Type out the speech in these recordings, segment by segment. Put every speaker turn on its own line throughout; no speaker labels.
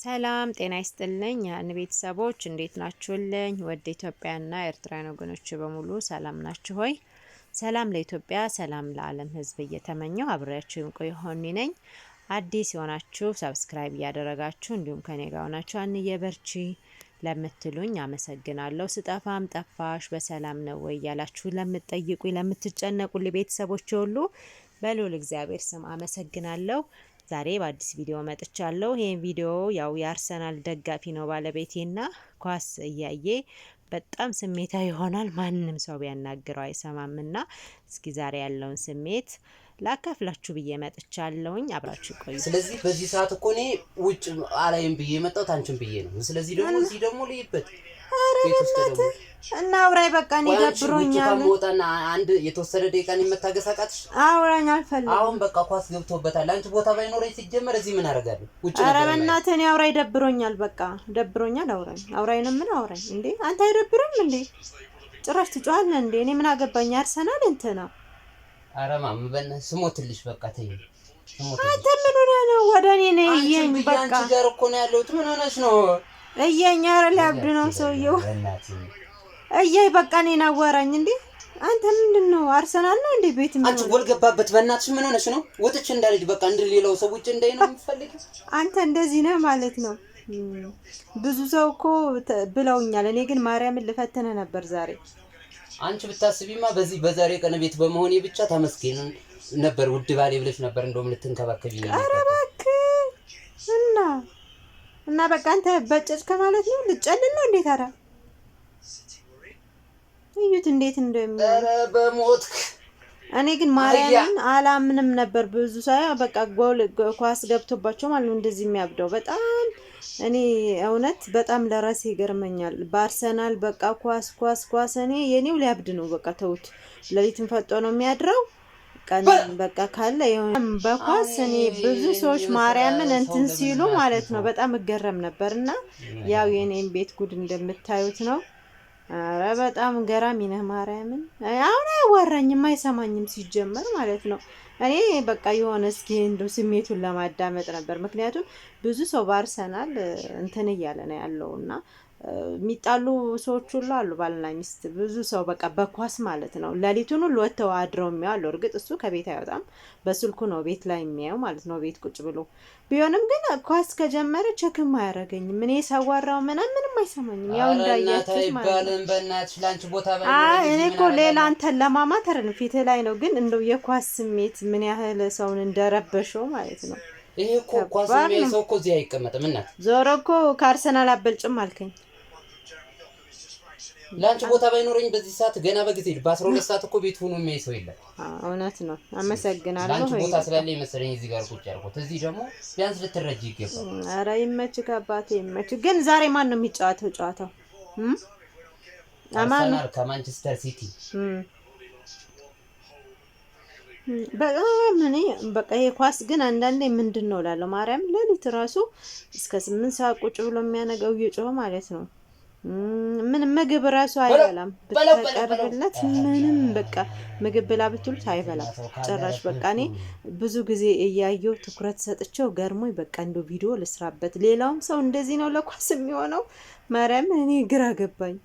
ሰላም ጤና ይስጥልኝ ያን ቤተሰቦች እንዴት ናችሁልኝ? ወደ ኢትዮጵያና ኤርትራውያን ወገኖች በሙሉ ሰላም ናችሁ ሆይ? ሰላም ለኢትዮጵያ ሰላም ለዓለም ሕዝብ እየተመኘው አብሬያችሁ ቆይ ሆኒ ነኝ። አዲስ የሆናችሁ ሰብስክራይብ እያደረጋችሁ እንዲሁም ከኔ ጋር ሆናችሁ አንዬ በርቺ ለምትሉኝ አመሰግናለሁ። ስጠፋም ጠፋሽ በሰላም ነው ወይ ያላችሁ ለምትጠይቁኝ ለምትጨነቁልኝ ቤተሰቦች ሁሉ በልዑል እግዚአብሔር ስም አመሰግናለሁ። ዛሬ በአዲስ ቪዲዮ መጥቻለሁ። ይሄን ቪዲዮ ያው የአርሰናል ደጋፊ ነው ባለቤቴና ኳስ እያየ በጣም ስሜታዊ ይሆናል። ማንንም ሰው ቢያናግረው አይሰማምና እስኪ ዛሬ ያለውን ስሜት ላካፍላችሁ ብዬ መጥቻለሁኝ። አብራችሁ ቆዩ።
ስለዚህ በዚህ ሰዓት እኮ እኔ ውጭ አላይም ብዬ መጣሁ ታንቺም ብዬ ነው። ስለዚህ ደግሞ እዚህ ደግሞ ልይበት
እና አውራይ በቃ እኔ ደብሮኛል።
ከሞታና አንድ የተወሰደ ደቂቃን መታገሳቃትሽ
አውራኝ አልፈልግም።
አሁን በቃ ኳስ ገብቶበታል። አንቺ ቦታ ባይኖረኝ ሲጀመር እዚህ ምን አደርጋለሁ? ውጭ
ነው። ኧረ በእናትህ እኔ አውራይ ደብሮኛል። በቃ ደብሮኛል። አውራኝ ነው። ምን አውራኝ እንዴ? አንተ አይደብርም እንዴ? ጭራሽ ትጫዋለህ እንዴ? እኔ ምን አገባኝ? አርሰናል እንትና
ኧረ ማም በእናትሽ ስሞትልሽ በቃ ተይ።
አንተ ምን ሆነህ ነው? ወደ እኔ ነህ እየኝ በቃ
አንቺ ጋር እኮ ነው ያለሁት። ምን ሆነሽ ነው?
እየኝ ኧረ ሊያብድ ነው ሰውየው። እየይ በቃ እኔን አዋራኝ እንዴ? አንተ ምንድነው? አርሰናል ነው እንዴ ቤት ምን?
አንቺ ጎል ገባበት በእናትሽ ምን ሆነሽ ነው? ወጥቼ እንዳልጅ በቃ እንደሌላው ሰው ውጭ እንዳይ ነው የምትፈልጊው?
አንተ እንደዚህ ነህ ማለት ነው። ብዙ ሰው እኮ ብለውኛል። እኔ ግን ማርያምን ልፈተነ ነበር ዛሬ።
አንቺ ብታስቢማ በዚህ በዛሬ ቀን ቤት በመሆኔ ብቻ ተመስገን ነበር። ውድ ባሌ ብለሽ ነበር እንደውም ልትንከባከቢኝ ነበር።
ኧረ እባክህ እና በቃ አንተ በጨጭ ከማለት ነው ልጨልል ነው እንዴት? ኧረ እዩት እንዴት እንደሚሆን።
ኧረ በሞትክ።
እኔ ግን ማርያምን አላምንም ነበር። ብዙ ሳይ በቃ ጎል ኳስ ገብቶባቸው ማለት ነው እንደዚህ የሚያብደው። በጣም እኔ እውነት በጣም ለራሴ ይገርመኛል። በአርሰናል በቃ ኳስ እኔ የኔው ሊያብድ ነው። በቃ ተውት። ለሊትም ፈጦ ነው የሚያድረው። ቀን በቃ ካለ የሆነ በኳስ እኔ ብዙ ሰዎች ማርያምን እንትን ሲሉ ማለት ነው በጣም እገረም ነበርና ያው የኔን ቤት ጉድ እንደምታዩት ነው። ኧረ በጣም ገራሚ ነህ ማርያምን። አሁን አያዋራኝም አይሰማኝም ሲጀመር ማለት ነው። እኔ በቃ የሆነ እስኪ እንደው ስሜቱን ለማዳመጥ ነበር። ምክንያቱም ብዙ ሰው በአርሰናል እንትን እያለ ነው ያለውና የሚጣሉ ሰዎች ሁሉ አሉ፣ ባልና ሚስት። ብዙ ሰው በቃ በኳስ ማለት ነው ለሊቱን ሁሉ ወጥተው አድረው የሚያው። እርግጥ እሱ ከቤት አይወጣም፣ በስልኩ ነው ቤት ላይ የሚያየው ማለት ነው፣ ቤት ቁጭ ብሎ። ቢሆንም ግን ኳስ ከጀመረ ቸክም አያረገኝም። እኔ ሳዋራው ምንም አይሰማኝም። ያው እንዳያችሁት ማለት ነው።
በእናትሽ ላንቺ ቦታ ባይኖር
እኔ እኮ ሌላ አንተን ለማማት አይደለም ፊት ላይ ነው። ግን እንደው የኳስ ስሜት ምን ያህል ሰውን እንደረበሸው ማለት ነው።
ይሄ እኮ ኳስ የሚያይ እኮ እዚህ አይቀመጥም። እናት
ዞሮ እኮ ከአርሰናል አበልጭም አልከኝ።
ላንቺ ቦታ ባይኖረኝ በዚህ ሰዓት ገና በጊዜ በ12 ሰዓት እኮ ቤት ሆኖ የሚያይ ሰው የለም።
እውነት ነው። አመሰግናለሁ።
ላንቺ ቦታ ስላለኝ መሰለኝ እዚህ ጋር ቁጭ ያልኩት። እዚህ ደግሞ ቢያንስ ልትረጂ ይገባል።
ኧረ ይመችህ አባቴ ይመችህ። ግን ዛሬ ማን ነው የሚጫወተው ጨዋታው?
አርሰናል ከማንቸስተር ሲቲ።
በጣም እኔ በቃ ይሄ ኳስ ግን አንዳንዴ ምንድነው እላለሁ ማርያም። ለሊት ራሱ እስከ 8 ሰዓት ቁጭ ብሎ የሚያነጋው እየጮኸ ማለት ነው። ምን ምግብ ራሱ አይበላም። ብትቀርብለት ምንም በቃ ምግብ ብላ ብትሉት አይበላም ጭራሽ። በቃ እኔ ብዙ ጊዜ እያየው ትኩረት ሰጥቼው ገርሞኝ በቃ እንደው ቪዲዮ ልስራበት። ሌላውም ሰው እንደዚህ ነው ለኳስ የሚሆነው። ማርያም እኔ ግራ ገባኝ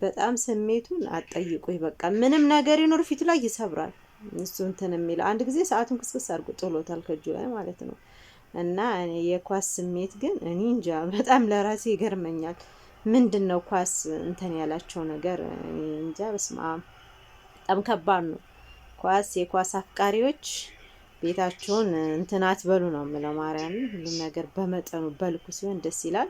በጣም። ስሜቱን አጠይቁኝ። በቃ ምንም ነገር ይኖር ፊቱ ላይ ይሰብራል። እሱ እንትን የሚለው አንድ ጊዜ ሰዓቱን ክስክስ አድርጎ ጥሎታል ከእጁ ላይ ማለት ነው። እና እኔ የኳስ ስሜት ግን እኔ እንጃ በጣም ለራሴ ይገርመኛል። ምንድነው ኳስ እንትን ያላቸው ነገር እንጃ። በስመ አብ በጣም ከባድ ነው። የኳስ አፍቃሪዎች ቤታቸውን እንትን አትበሉ ነው የምለው ማርያም። ሁሉም ነገር በመጠኑ በልኩ ሲሆን ደስ ይላል።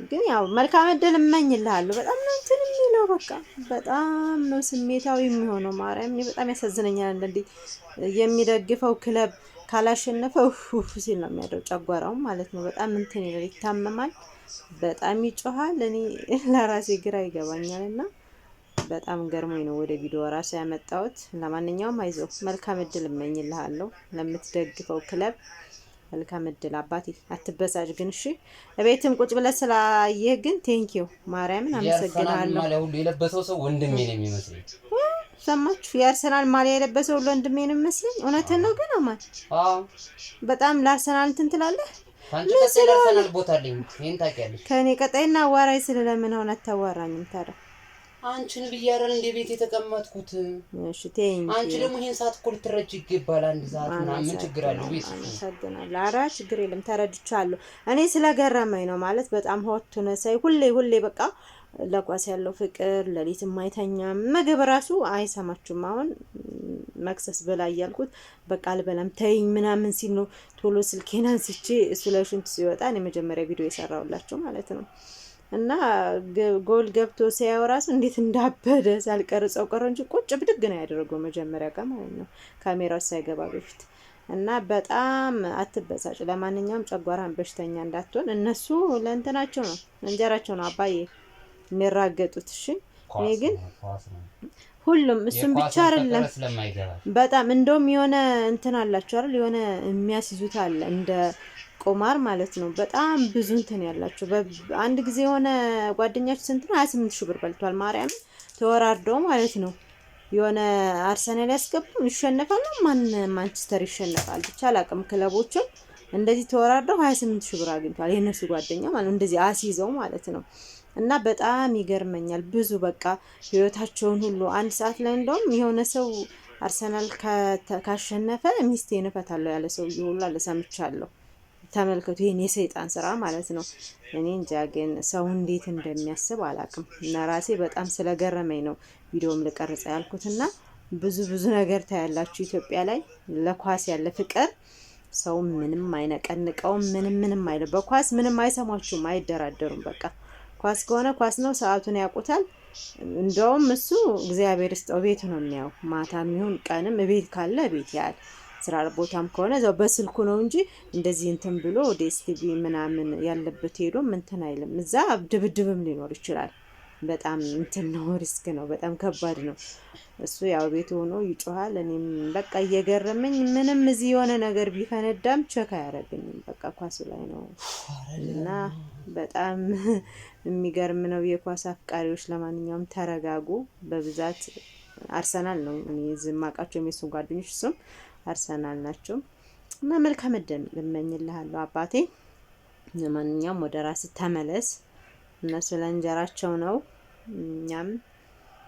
ግን ያው መልካም እድል እመኝልሃለሁ። በጣም ነው እንትን የሚለው በቃ በጣም ነው ስሜታዊ የሚሆነው ማርያም። እኔ በጣም ያሳዝነኛል አንዳንዴ የሚደግፈው ክለብ ካላሸነፈው ሲል ነው የሚያደው ጨጓራው ማለት ነው። በጣም እንትን ይታመማል፣ በጣም ይጮሃል። እኔ ለራሴ ግራ ይገባኛልና በጣም ገርሞኝ ነው ወደ ቪዲዮ ራሱ ያመጣሁት። ለማንኛውም አይዞህ መልካም እድል እመኝልሃለሁ ለምትደግፈው ክለብ። መልካም እድል አባቴ። አትበሳጭ ግን እሺ። እቤትም ቁጭ ብለህ ስላየህ ግን ቴንኪው ማርያምን አመሰግናለሁ።
ማሊያ ሁሉ የለበሰው ሰው ወንድሜ ነው የሚመስለኝ።
ሰማችሁ? የአርሰናል ማሊያ የለበሰው ወንድሜ ነው የሚመስለኝ። እውነትን ነው ግን አማን በጣም ለአርሰናል እንትን ትላለህ።
አንቺ ቀጣይ ለአርሰናል ቦታ አለኝ ይሄን ታውቂያለሽ።
ከኔ ቀጣይና አዋራይ ስለለምን ሆነ አታዋራኝም ታዲያ?
አንቺን ብዬ አይደል እንደ ቤት የተቀመጥኩት።
እሺ ተይኝ።
አንቺ ደግሞ ይሄን ሰዓት እኮ ልትረጂ ይገባል። አንድ ሰዓት ምናምን ምን ችግር አለው? ቤት
አመሰግናለሁ። ኧረ ችግር የለም ተረድቻለሁ። እኔ ስለገረመኝ ነው ማለት በጣም ሆት ነው ሳይ ሁሌ በቃ ለኳስ ያለው ፍቅር ለሊት የማይተኛም ምግብ ራሱ አይሰማችሁም። አሁን መክሰስ በላ እያልኩት በቃ አልበላም ተይኝ ምናምን ሲል ነው ቶሎ ስልኬን አንስቼ እሱ ላይ ሽንት ሲወጣ እኔ መጀመሪያ ቪዲዮ የሰራሁላችሁ ማለት ነው። እና ጎል ገብቶ ሲያየው ራሱ እንዴት እንዳበደ ሳልቀርጸው ቀረ እንጂ ቁጭ ብድግ ነው ያደረገው መጀመሪያ ጋር ማለት ነው ካሜራው ሳይገባ በፊት። እና በጣም አትበሳጭ። ለማንኛውም ጨጓራን በሽተኛ እንዳትሆን እነሱ ለእንትናቸው ነው እንጀራቸው ነው አባዬ የሚራገጡት። እሺ እኔ ግን ሁሉም እሱም ብቻ አይደለም በጣም እንደውም የሆነ እንትን አላቸው አይደል የሆነ የሚያስይዙት አለ እንደ ቁማር ማለት ነው። በጣም ብዙ እንትን ያላቸው አንድ ጊዜ የሆነ ጓደኛችን ስንት ነው 28 ሺህ ብር በልቷል። ማርያም ተወራርደው ማለት ነው። የሆነ አርሰናል ያስገባው ይሸነፋል ማን ማንቸስተር ይሸነፋል ብቻ አላቅም ክለቦችን እንደዚህ ተወራርደው 28 ሺህ ብር አግኝቷል። የነሱ ጓደኛ ማለት እንደዚህ አስይዘው ማለት ነው። እና በጣም ይገርመኛል። ብዙ በቃ ህይወታቸውን ሁሉ አንድ ሰዓት ላይ እንደውም የሆነ ሰው አርሰናል ካሸነፈ ሚስቴን እፈታለሁ ያለ ሰው ሁሉ አለ ሰምቻለሁ። ተመልከቱ ይሄን የሰይጣን ስራ ማለት ነው። እኔ እንጃ ግን ሰው እንዴት እንደሚያስብ አላቅም። እና ራሴ በጣም ስለገረመኝ ነው ቪዲዮም ልቀርጽ ያልኩትና ብዙ ነገር ታያላችሁ ኢትዮጵያ ላይ ለኳስ ያለ ፍቅር ሰው ምንም አይነቀንቀውም። ምንም አይለ በኳስ ምንም አይሰማችሁም፣ አይደራደሩም። በቃ ኳስ ከሆነ ኳስ ነው፣ ሰዓቱን ያውቁታል። እንደውም እሱ እግዚአብሔር ይስጠው ቤቱ ነው የሚያው ማታም ይሁን ቀንም ቤት ካለ ቤት ያል ስራ ቦታም ከሆነ እዛው በስልኩ ነው እንጂ እንደዚህ እንትን ብሎ ዲኤስቲቪ ምናምን ያለበት ሄዶ እንትን አይልም። እዛ ድብድብም ሊኖር ይችላል። በጣም እንትን ነው፣ ሪስክ ነው፣ በጣም ከባድ ነው። እሱ ያው ቤቱ ሆኖ ይጮሃል። እኔም በቃ እየገረመኝ ምንም እዚህ የሆነ ነገር ቢፈነዳም ቸካ ያደርገኝም በቃ ኳሱ ላይ ነው። እና በጣም የሚገርም ነው። የኳስ አፍቃሪዎች ለማንኛውም ተረጋጉ። በብዛት አርሰናል ነው እኔ ዝማቃቸው የሚሱ ጓደኞች እሱም አርሰናል ናቸው። እና መልካም እድል ልመኝልሃለሁ አባቴ። ለማንኛውም ወደ ራስ ተመለስ። እነሱ ለእንጀራቸው ነው፣ እኛም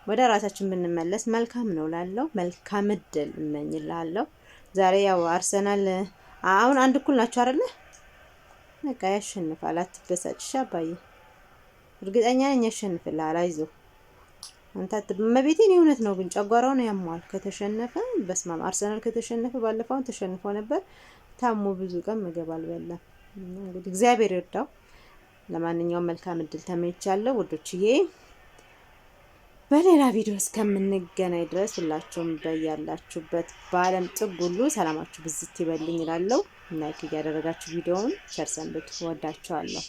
ወደ ራሳችን ብንመለስ መልካም ነው ላለው መልካም እድል እመኝልሃለሁ። ዛሬ ያው አርሰናል አሁን አንድ እኩል ናቸው አይደለ? በቃ ያሸንፋል። አትበሳጭ አባዬ፣ እርግጠኛ ነኝ ያሸንፍልሃል። አይዞህ አንተ መቤቴን እውነት ነው። ግን ጨጓራው ነው ያሟል ከተሸነፈ። በስማም አርሰናል ከተሸነፈ ባለፈው ተሸንፎ ነበር ታሞ ብዙ ቀን ምግብ አልበላም። እንግዲህ እግዚአብሔር ይርዳው። ለማንኛውም መልካም እድል ተመኝቻለሁ ውዶችዬ። በሌላ ቪዲዮ እስከምንገናኝ ድረስ ሁላችሁም በያላችሁበት በዓለም ጥግ ሁሉ ሰላማችሁ ብዝት ይበልኝ እላለሁ። ላይክ እያደረጋችሁ ቪዲዮውን ሸር ሰንብቱ። ወዳችኋለሁ።